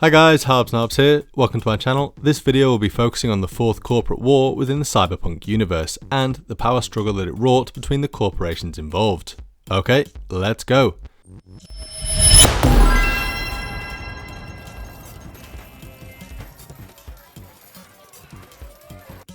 Hi guys, Harbs Narbs here, welcome to my channel. This video will be focusing on the fourth corporate war within the Cyberpunk universe and the power struggle that it wrought between the corporations involved. Okay, let's go.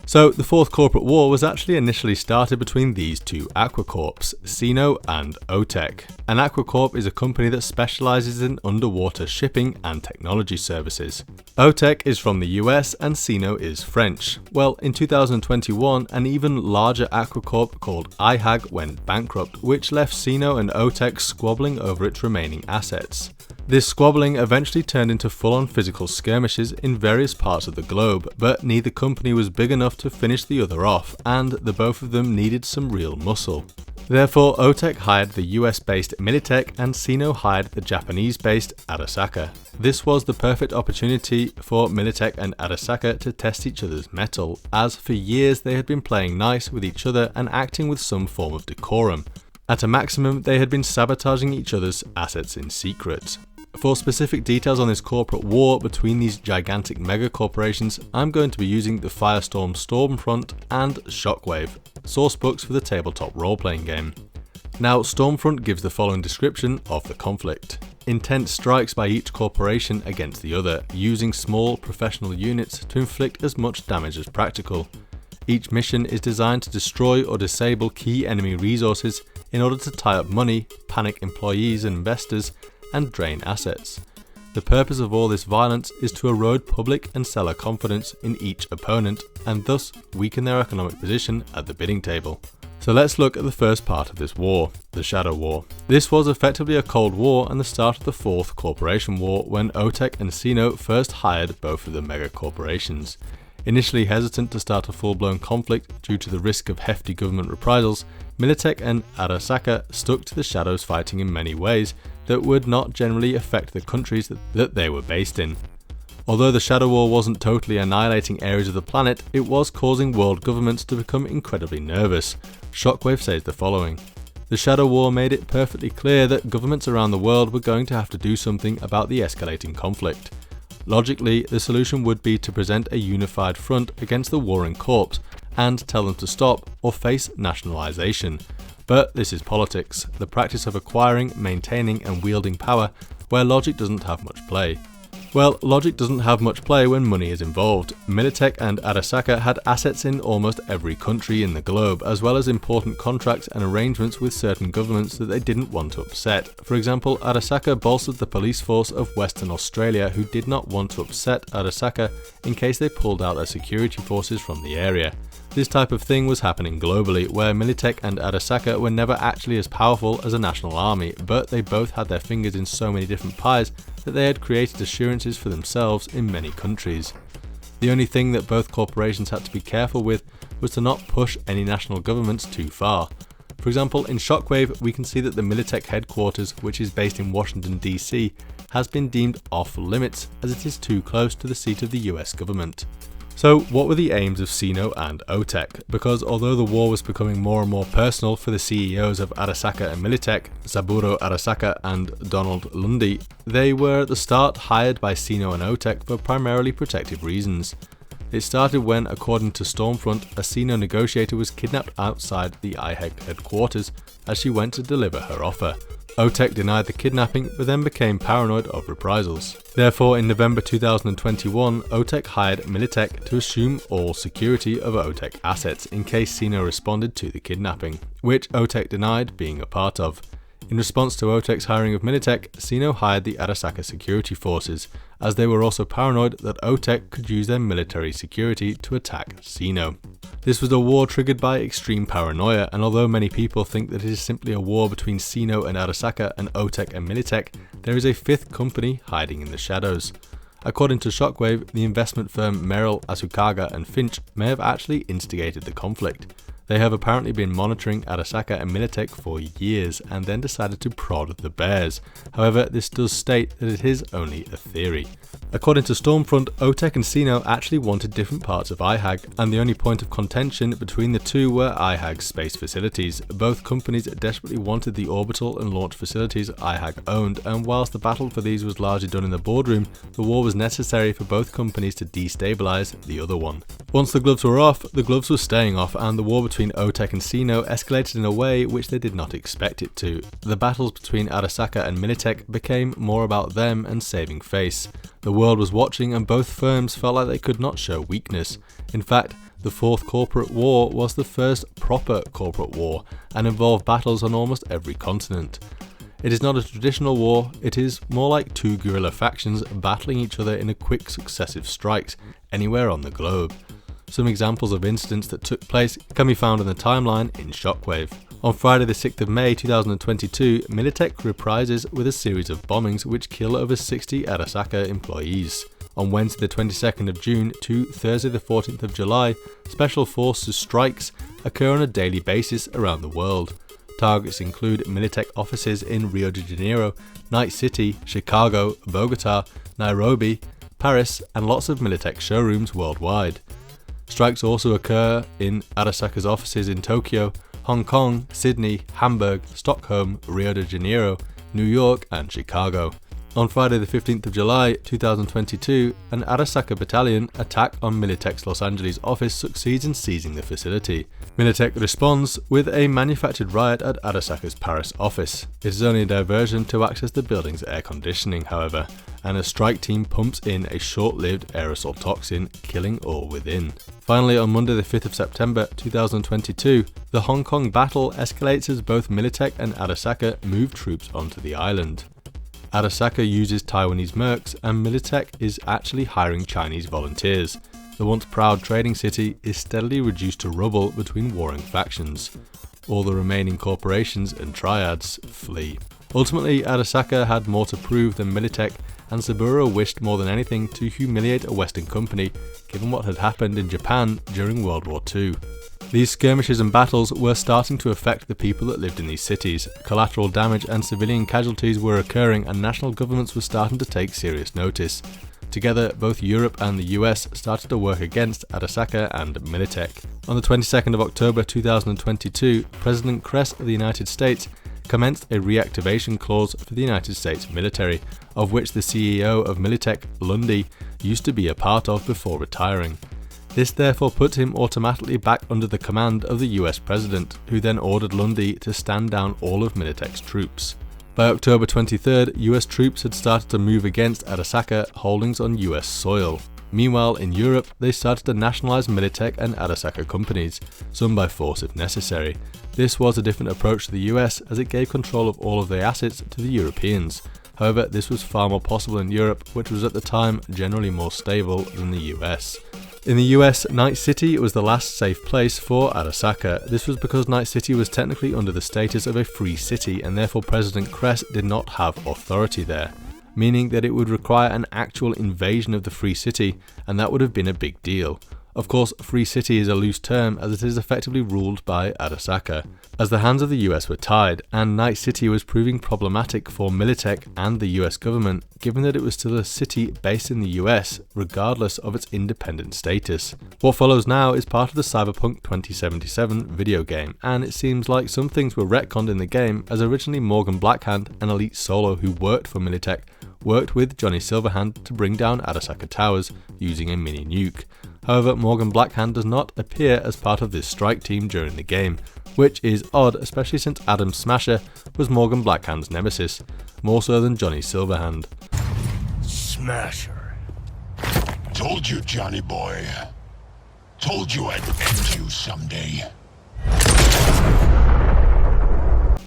So, the fourth corporate war was actually initially started between these two aquacorps, Sino and OTEC. An aquacorp is a company that specializes in underwater shipping and technology services. OTEC is from the US and Sino is French. Well, in 2021, an even larger aquacorp called IHAG went bankrupt, which left Sino and OTEC squabbling over its remaining assets. This squabbling eventually turned into full-on physical skirmishes in various parts of the globe, but neither company was big enough to finish the other off, and the both of them needed some real muscle. Therefore, OTEC hired the US-based Militech and Sino hired the Japanese-based Arasaka. This was the perfect opportunity for Militech and Arasaka to test each other's mettle, as for years they had been playing nice with each other and acting with some form of decorum. At a maximum, they had been sabotaging each other's assets in secret. For specific details on this corporate war between these gigantic mega corporations, I'm going to be using the Firestorm Stormfront and Shockwave, sourcebooks for the tabletop role-playing game. Now, Stormfront gives the following description of the conflict. Intense strikes by each corporation against the other, using small professional units to inflict as much damage as practical. Each mission is designed to destroy or disable key enemy resources in order to tie up money, panic employees and investors, and drain assets. The purpose of all this violence is to erode public and seller confidence in each opponent and thus weaken their economic position at the bidding table. So let's look at the first part of this war, the Shadow War. This was effectively a Cold War and the start of the Fourth Corporation War when OTEC and Sino first hired both of the mega corporations. Initially hesitant to start a full-blown conflict due to the risk of hefty government reprisals, Militech and Arasaka stuck to the shadows, fighting in many ways that would not generally affect the countries that they were based in. Although the Shadow War wasn't totally annihilating areas of the planet, it was causing world governments to become incredibly nervous. Shockwave says the following: "The Shadow War made it perfectly clear that governments around the world were going to have to do something about the escalating conflict. Logically, the solution would be to present a unified front against the warring corps and tell them to stop or face nationalization. But this is politics, the practice of acquiring, maintaining and wielding power, where logic doesn't have much play." Well, logic doesn't have much play when money is involved. Militech and Arasaka had assets in almost every country in the globe, as well as important contracts and arrangements with certain governments that they didn't want to upset. For example, Arasaka bolstered the police force of Western Australia, who did not want to upset Arasaka in case they pulled out their security forces from the area. This type of thing was happening globally, where Militech and Arasaka were never actually as powerful as a national army, but they both had their fingers in so many different pies that they had created assurances for themselves in many countries. The only thing that both corporations had to be careful with was to not push any national governments too far. For example, in Shockwave, we can see that the Militech headquarters, which is based in Washington DC, has been deemed off limits as it is too close to the seat of the US government. So what were the aims of Sino and OTEC? Because although the war was becoming more and more personal for the CEOs of Arasaka and Militech, Saburo Arasaka and Donald Lundy, they were at the start hired by Sino and OTEC for primarily protective reasons. It started when, according to Stormfront, a Sino negotiator was kidnapped outside the IHEG headquarters as she went to deliver her offer. OTEC denied the kidnapping but then became paranoid of reprisals. Therefore, in November 2021, OTEC hired Militech to assume all security of OTEC assets in case Sino responded to the kidnapping, which OTEC denied being a part of. In response to OTEC's hiring of Militech, Sino hired the Arasaka security forces, as they were also paranoid that OTEC could use their military security to attack Sino. This was a war triggered by extreme paranoia, and although many people think that it is simply a war between Sino and Arasaka and OTEC and Militech, there is a fifth company hiding in the shadows. According to Shockwave, the investment firm Merrill, Asukaga and Finch may have actually instigated the conflict. They have apparently been monitoring Arasaka and Militech for years and then decided to prod the bears. However, this does state that it is only a theory. According to Stormfront, OTEC and Sino actually wanted different parts of IHAG, and the only point of contention between the two were IHAG's space facilities. Both companies desperately wanted the orbital and launch facilities IHAG owned, and whilst the battle for these was largely done in the boardroom, the war was necessary for both companies to destabilize the other one. Once the gloves were off, the gloves were staying off, and the war between OTEC and Sino escalated in a way which they did not expect it to. The battles between Arasaka and Militech became more about them and saving face. The world was watching, and both firms felt like they could not show weakness. In fact, the Fourth Corporate War was the first proper corporate war and involved battles on almost every continent. It is not a traditional war, it is more like two guerrilla factions battling each other in a quick successive strikes anywhere on the globe. Some examples of incidents that took place can be found in the timeline in Shockwave. On Friday the 6th of May 2022, Militech reprises with a series of bombings which kill over 60 Arasaka employees. On Wednesday the 22nd of June to Thursday the 14th of July, Special Forces strikes occur on a daily basis around the world. Targets include Militech offices in Rio de Janeiro, Night City, Chicago, Bogota, Nairobi, Paris, and lots of Militech showrooms worldwide. Strikes also occur in Arasaka's offices in Tokyo, Hong Kong, Sydney, Hamburg, Stockholm, Rio de Janeiro, New York, and Chicago. On Friday the 15th of July 2022, an Arasaka battalion attack on Militech's Los Angeles office succeeds in seizing the facility. Militech responds with a manufactured riot at Arasaka's Paris office. It is only a diversion to access the building's air conditioning, however, and a strike team pumps in a short-lived aerosol toxin, killing all within. Finally, on Monday the 5th of September 2022, the Hong Kong battle escalates as both Militech and Arasaka move troops onto the island. Arasaka uses Taiwanese mercs, and Militech is actually hiring Chinese volunteers. The once proud trading city is steadily reduced to rubble between warring factions. All the remaining corporations and triads flee. Ultimately, Arasaka had more to prove than Militech, and Saburo wished more than anything to humiliate a Western company, given what had happened in Japan during World War II. These skirmishes and battles were starting to affect the people that lived in these cities. Collateral damage and civilian casualties were occurring, and national governments were starting to take serious notice. Together, both Europe and the US started to work against Arasaka and Militech. On the 22nd of October 2022, President Kress of the United States commenced a reactivation clause for the United States military, of which the CEO of Militech, Lundy, used to be a part of before retiring. This therefore put him automatically back under the command of the US President, who then ordered Lundy to stand down all of Militech's troops. By October 23rd, US troops had started to move against Arasaka holdings on US soil. Meanwhile, in Europe, they started to nationalize Militech and Arasaka companies, some by force if necessary. This was a different approach to the US, as it gave control of all of their assets to the Europeans. However, this was far more possible in Europe, which was at the time generally more stable than the US. In the US, Night City was the last safe place for Arasaka. This was because Night City was technically under the status of a free city, and therefore President Kress did not have authority there, meaning that it would require an actual invasion of the free city, and that would have been a big deal. Of course, free city is a loose term, as it is effectively ruled by Arasaka. As the hands of the US were tied, and Night City was proving problematic for Militech and the US government, given that it was still a city based in the US, regardless of its independent status. What follows now is part of the Cyberpunk 2077 video game, and it seems like some things were retconned in the game, as originally Morgan Blackhand, an elite solo who worked for Militech, worked with Johnny Silverhand to bring down Arasaka Towers using a mini nuke. However, Morgan Blackhand does not appear as part of this strike team during the game, which is odd, especially since Adam Smasher was Morgan Blackhand's nemesis, more so than Johnny Silverhand. Smasher. Told you, Johnny boy. Told you I'd end you someday.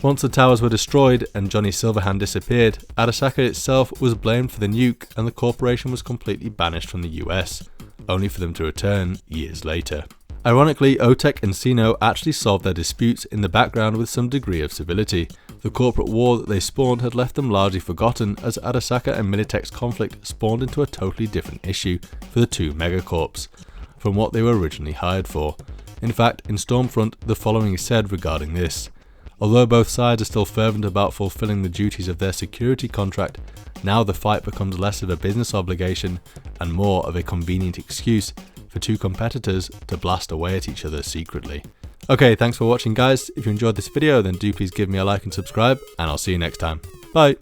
Once the towers were destroyed and Johnny Silverhand disappeared, Arasaka itself was blamed for the nuke, and the corporation was completely banished from the US, only for them to return years later. Ironically, OTEC and Sino actually solved their disputes in the background with some degree of civility. The corporate war that they spawned had left them largely forgotten, as Arasaka and Militech's conflict spawned into a totally different issue for the two megacorps from what they were originally hired for. In fact, in Stormfront, the following is said regarding this. Although both sides are still fervent about fulfilling the duties of their security contract, now the fight becomes less of a business obligation and more of a convenient excuse for two competitors to blast away at each other secretly. Okay, thanks for watching guys. If you enjoyed this video, then do please give me a like and subscribe, and I'll see you next time. Bye!